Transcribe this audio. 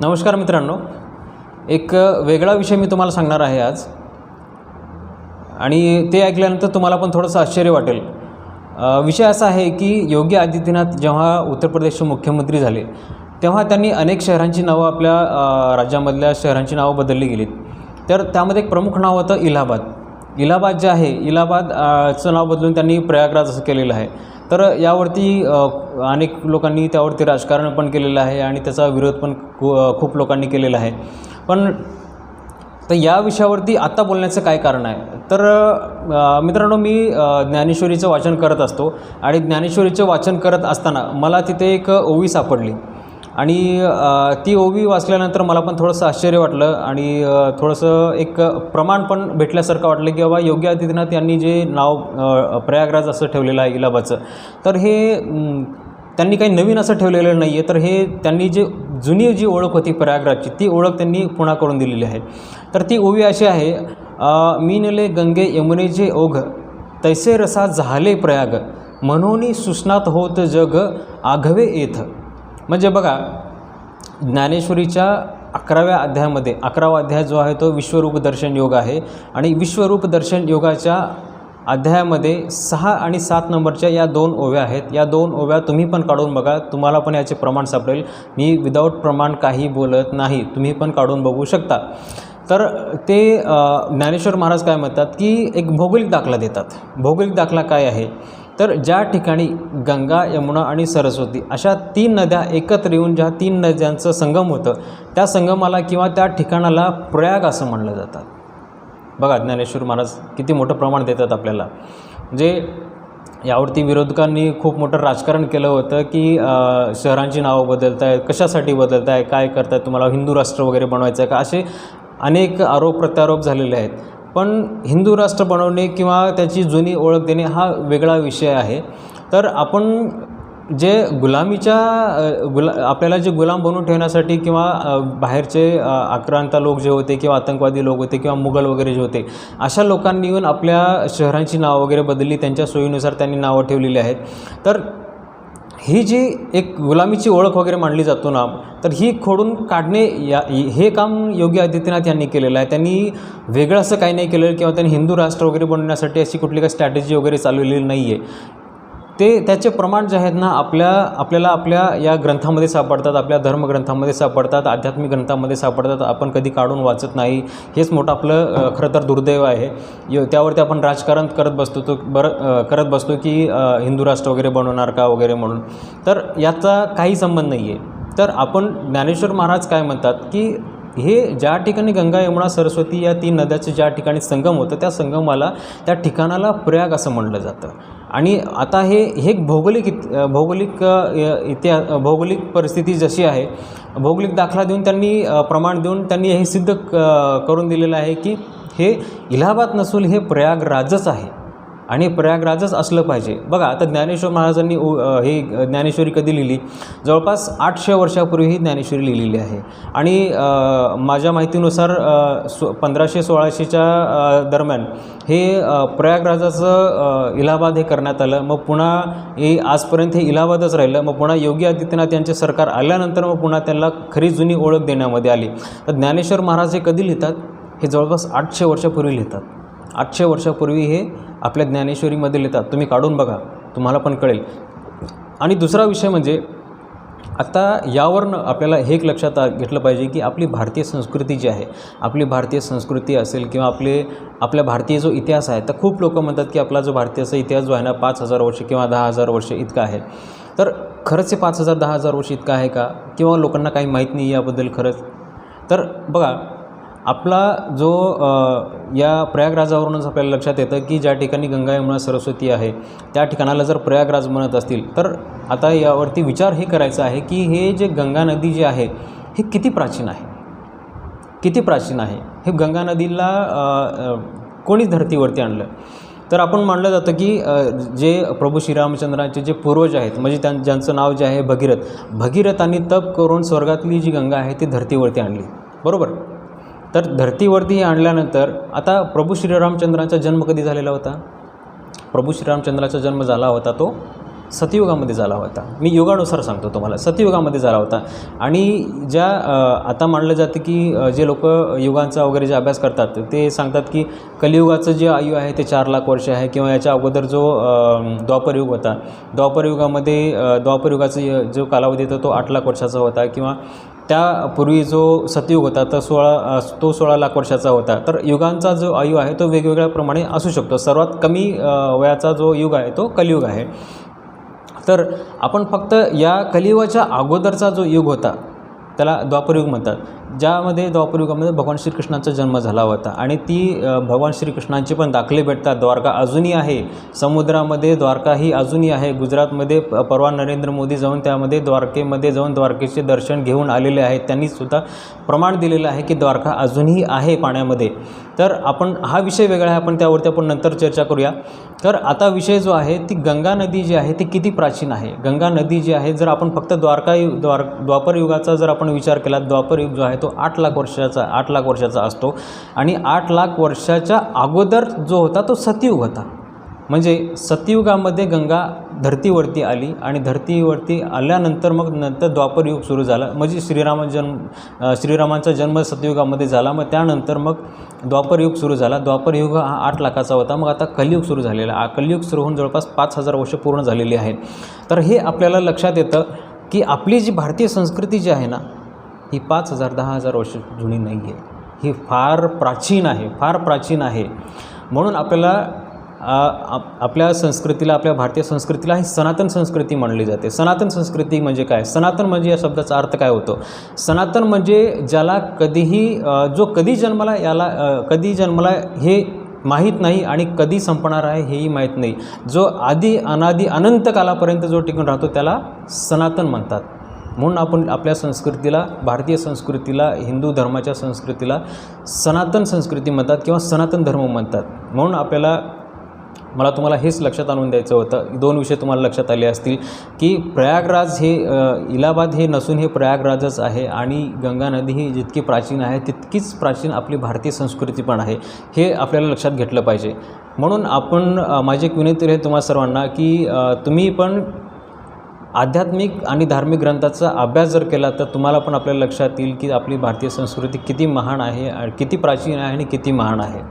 नमस्कार मित्रांनो, एक वेगळा विषय मी तुम्हाला सांगणार आहे आज आणि ते ऐकल्यानंतर तुम्हाला पण थोडंसं आश्चर्य वाटेल। विषय असा आहे की योगी आदित्यनाथ जेव्हा उत्तर प्रदेशचे मुख्यमंत्री झाले तेव्हा त्यांनी अनेक शहरांची नावं आपल्या राज्यामधल्या शहरांची नावं बदलली गेलीत। तर त्यामध्ये एक प्रमुख नाव होतं इलाहाबाद जे आहे, इलाहाबादचं नाव बदलून त्यांनी प्रयागराज असं केलेलं आहे। तर यावरती अनेक लोकांनी त्यावरती राजकारण पण केलेलं आहे आणि त्याचा विरोध पण खूप लोकांनी केलेला आहे। पण तर या विषयावरती आता बोलण्याचं काय कारण आहे? तर मित्रांनो, मी ज्ञानेश्वरीचं वाचन करत असतो आणि ज्ञानेश्वरीचं वाचन करत असताना मला तिथे एक ओवी सापडली आणि ती ओवी वाचल्यानंतर मला पण थोडंसं आश्चर्य वाटलं आणि थोडंसं एक प्रमाण पण भेटल्यासारखं वाटलं की बाबा योगी आदित्यनाथ यांनी जे नाव प्रयागराज असं ठेवलेलं आहे इलाहाबादचं, तर हे त्यांनी काही नवीन असं ठेवलेलं नाही आहे। तर हे त्यांनी जुनी जी ओळख होती प्रयागराजची, ती ओळख त्यांनी पुन्हा करून दिलेली आहे। तर ती ओवी अशी आहे, मीनले गंगे यमुनेचे ओघ, तैसे रसा झाले प्रयाग, म्हणून सुस्नात होत जग आघवे येथ। म्हणजे बघा, ज्ञानेश्वरीच्या 11व्या अध्यायामध्ये 11वा अध्याय जो आहे तो विश्वरूप दर्शन योग आहे आणि विश्वरूप दर्शन योगाच्या अध्यायामध्ये 6 आणि 7 नंबरच्या या 2 ओव्या आहेत। या 2 ओव्या तुम्ही पण काढून बघा, तुम्हाला पण याचे प्रमाण सापडेल। मी विदाऊट प्रमाण काही बोलत नाही, तुम्ही पण काढून बघू शकता। तर ते ज्ञानेश्वर महाराज काय म्हणतात की एक भौगोलिक दाखला देतात। भौगोलिक दाखला काय आहे? तर ज्या ठिकाणी गंगा, यमुना आणि सरस्वती अशा 3 नद्या एकत्र येऊन ज्या 3 नद्यांचं संगम होतं, त्या संगमाला किंवा त्या ठिकाणाला प्रयाग असं म्हणलं जातं। बघा, ज्ञानेश्वर महाराज किती मोठं प्रमाण देतात आपल्याला। म्हणजे यावरती विरोधकांनी खूप मोठं राजकारण केलं होतं की शहरांची नावं बदलतायत, कशासाठी बदलताय, काय करताय, तुम्हाला हिंदू राष्ट्र वगैरे बनवायचं आहे का, असे अनेक आरोप प्रत्यारोप झालेले आहेत। पण हिंदू राष्ट्र बनवणे किंवा त्याची जुनी ओळख देणे हा वेगळा विषय आहे। तर आपण जे आपल्याला जे गुलाम बनवून ठेवण्यासाठी किंवा बाहेरचे आक्रांता लोक जे होते किंवा आतंकवादी लोक होते किंवा मुघल वगैरे जे होते, अशा लोकांनी येऊन आपल्या शहरांची नावं वगैरे बदलली, त्यांच्या सोयीनुसार त्यांनी नावं ठेवलेली आहेत। तर ही जी एक गुलामीची ओळख वगैरे मांडली जातो ना, तर ही खोडून काढणे हे काम योगी आदित्यनाथ यांनी केलेलं आहे। त्यांनी वेगळं असं काही नाही केलेलं किंवा त्यांनी हिंदू राष्ट्र वगैरे बनवण्यासाठी अशी कुठली काही स्ट्रॅटेजी वगैरे चालवलेली नाही आहे। त्याचे प्रमाण जे आहेत ना आपल्याला आपल्या या ग्रंथामध्ये सापडतात, आपल्या धर्मग्रंथामध्ये सापडतात, आध्यात्मिक ग्रंथामध्ये सापडतात। आपण कधी काढून वाचत नाही, हेच मोठं आपलं खरं तर दुर्दैव आहे। त्यावरती आपण राजकारण करत बसतो की हिंदू राष्ट्र वगैरे बनवणार का वगैरे म्हणून। तर याचा काही संबंध नाही आहे। तर आपण ज्ञानेश्वर महाराज काय म्हणतात की हे ज्या ठिकाणी गंगा, यमुना, सरस्वती या 3 नद्याचे ज्या ठिकाणी संगम होतं, त्या संगमाला, त्या ठिकाणाला प्रयाग असं म्हटलं जातं। आणि आता हे एक भौगोलिक परिस्थिती जशी आहे, भौगोलिक दाखला देऊन त्यांनी प्रमाण देऊन त्यांनी हे सिद्ध करून दिलेलं आहे की हे इलाहाबाद नसून हे प्रयागराजच आहे आणि प्रयागराजच असलं पाहिजे। बघा, आता ज्ञानेश्वर महाराजांनी हे ज्ञानेश्वरी कधी लिहिली? जवळपास 800 वर्षापूर्वी ही ज्ञानेश्वरी लिहिलेली आहे आणि माझ्या माहितीनुसार 1500-1600च्या दरम्यान हे प्रयागराजाचं इलाहाबाद हे करण्यात आलं। मग पुन्हा हे आजपर्यंत हे इलाहाबादच राहिलं। मग पुन्हा योगी आदित्यनाथ यांचे सरकार आल्यानंतर मग पुन्हा त्यांना खरी जुनी ओळख देण्यामध्ये आली। तर ज्ञानेश्वर महाराज हे कधी लिहितात? हे जवळपास 800 वर्षापूर्वी लिहितात। 800 वर्षापूर्वी हे आपल्या ज्ञानेश्वरीमध्ये लिहितात। तुम्ही काढून बघा, तुम्हाला पण कळेल। आणि दुसरा विषय म्हणजे आता यावरनं आपल्याला हे एक लक्षात घेतलं पाहिजे की आपली भारतीय संस्कृती जी आहे, आपली भारतीय संस्कृती असेल किंवा आपल्या भारतीय जो इतिहास आहे, तर खूप लोक म्हणतात की आपला जो भारतीय इतिहास जो आहे ना 5000 वर्ष किंवा 10,000 वर्ष इतका आहे। तर खरंच हे 5000-10,000 वर्ष इतका आहे का? किंवा लोकांना काही माहीत नाही याबद्दल खरंच? तर बघा, आपला जो या प्रयागराजावरूनच आपल्याला लक्षात येतं की ज्या ठिकाणी गंगा, यमुना, सरस्वती आहे, त्या ठिकाणाला जर प्रयागराज म्हणत असतील, तर आता यावरती विचार हे करायचा आहे की हे जे गंगा नदी जी आहे, हे किती प्राचीन आहे, किती प्राचीन आहे। हे गंगा नदीला कोणी धर्तीवरती आणलं? तर आपण मानलं जातं की जे प्रभू श्रीरामचंद्रांचे जे पूर्वज आहेत, म्हणजे ज्यांचं नाव जे आहे भगीरथांनी तप करून स्वर्गातली जी गंगा आहे ती धर्तीवरती आणली, बरोबर? तर धर्तीवरती आणल्यानंतर आता प्रभू श्रीरामचंद्रांचा जन्म कधी झालेला होता? प्रभू श्रीरामचंद्राचा जन्म झाला होता तो सतयुगामध्ये झाला होता. मी युगानुसार सांगतो तुम्हाला, सतयुगामध्ये झाला होता. आणि ज्या आता मानलं जातं की जे लोक युगांचा वगैरे जे अभ्यास करतात ते सांगतात की कलियुगाचं जे आयु आहे ते 4 लाख वर्ष आहे, किंवा याच्या अगोदर जो द्वापरयुग होता, द्वापरयुगाचा जो कालावधी होता तो 8 लाख वर्षाचा होता, किंवा त्यापूर्वी जो सतयुग होता तो 16 लाख वर्षाचा होता. तर युगांचा जो आयु आहे तो वेगवेगळ्या प्रमाणे असू शकतो. सर्वात कमी वयाचा जो युग आहे तो कलियुग आहे. तर आपण फक्त या कलियुगाच्या अगोदरचा जो युग होता त्याला द्वापरयुग म्हणतात, ज्यामध्ये द्वापरयुगामध्ये भगवान श्रीकृष्णाचा जन्म झाला होता. आणि ती भगवान श्रीकृष्णांचे पण दाखले भेटतात. द्वारका अजूनही आहे, समुद्रामध्ये द्वारका ही अजूनही आहे. गुजरातमध्ये परवा नरेंद्र मोदी जाऊन त्यामध्ये द्वारकेमध्ये जाऊन द्वारकेचे दर्शन घेऊन आलेले आहेत. त्यांनीसुद्धा प्रमाण दिलेलं आहे की द्वारका अजूनही आहे पाण्यामध्ये. तर आपण हा विषय वेगळा आहे, आपण त्यावरती आपण नंतर चर्चा करूया. तर आता विषय जो आहे ती गंगा नदी जी आहे ती किती प्राचीन आहे. गंगा नदी जी आहे, जर आपण फक्त द्वापरयुगाचा जर आपण विचार केला, द्वापरयुग जो आहे तो 8 लाख वर्षाचा असतो. आणि 8 लाख वर्षाच्या अगोदर जो होता तो सतयुग होता. म्हणजे सतयुगामध्ये गंगा धरतीवरती आली, आणि धरतीवरती आल्यानंतर मग नंतर द्वापरयुग सुरू झाला. म्हणजे श्रीरामांचा जन्म सतयुगामध्ये झाला, मग त्यानंतर मग द्वापरयुग सुरू झाला. द्वापरयुग हा 8 लाखाचा होता. मग आता कलियुग सुरू झालेला. कलियुग सुरू होऊन जवळपास 5000 वर्ष पूर्ण झालेली आहेत. तर हे आपल्याला लक्षात येतं की आपली जी भारतीय संस्कृती जी आहे ना ही 5000 10,000 वर्ष जुनी नाही आहे, ही फार प्राचीन आहे. म्हणून आपल्याला आपल्या संस्कृतीला, आपल्या भारतीय संस्कृतीला ही सनातन संस्कृती म्हणली जाते. सनातन संस्कृती म्हणजे काय? सनातन म्हणजे या शब्दाचा अर्थ काय होतो? सनातन म्हणजे ज्याला कधी जन्मला हे माहीत नाही आणि कधी संपणार आहे हेही माहीत नाही, जो आधी अनादी अनंत कालापर्यंत जो टिकून राहतो त्याला सनातन म्हणतात. म्हणून आपण आपल्या संस्कृतीला, भारतीय संस्कृतीला, हिंदू धर्माच्या संस्कृतीला सनातन संस्कृती म्हणतात किंवा सनातन धर्म म्हणतात. म्हणून मला तुम्हाला हेच लक्षात आणून द्यायचं होतं. 2 विषय तुम्हाला लक्षात आले असतील की प्रयागराज हे इलाहाबाद हे नसून हे प्रयागराजच आहे, आणि गंगा नदी ही जितकी प्राचीन आहे तितकीच प्राचीन आपली भारतीय संस्कृती पण आहे. हे आपल्याला लक्षात घेतलं पाहिजे. म्हणून माझी एक विनंती आहे तुम्हा सर्वांना की तुम्ही पण आध्यात्मिक आणि धार्मिक ग्रंथाचा अभ्यास जर केला तर तुम्हाला पण आपल्याला लक्षात येईल की आपली भारतीय संस्कृती किती महान आहे, किती प्राचीन आहे आणि किती महान आहे.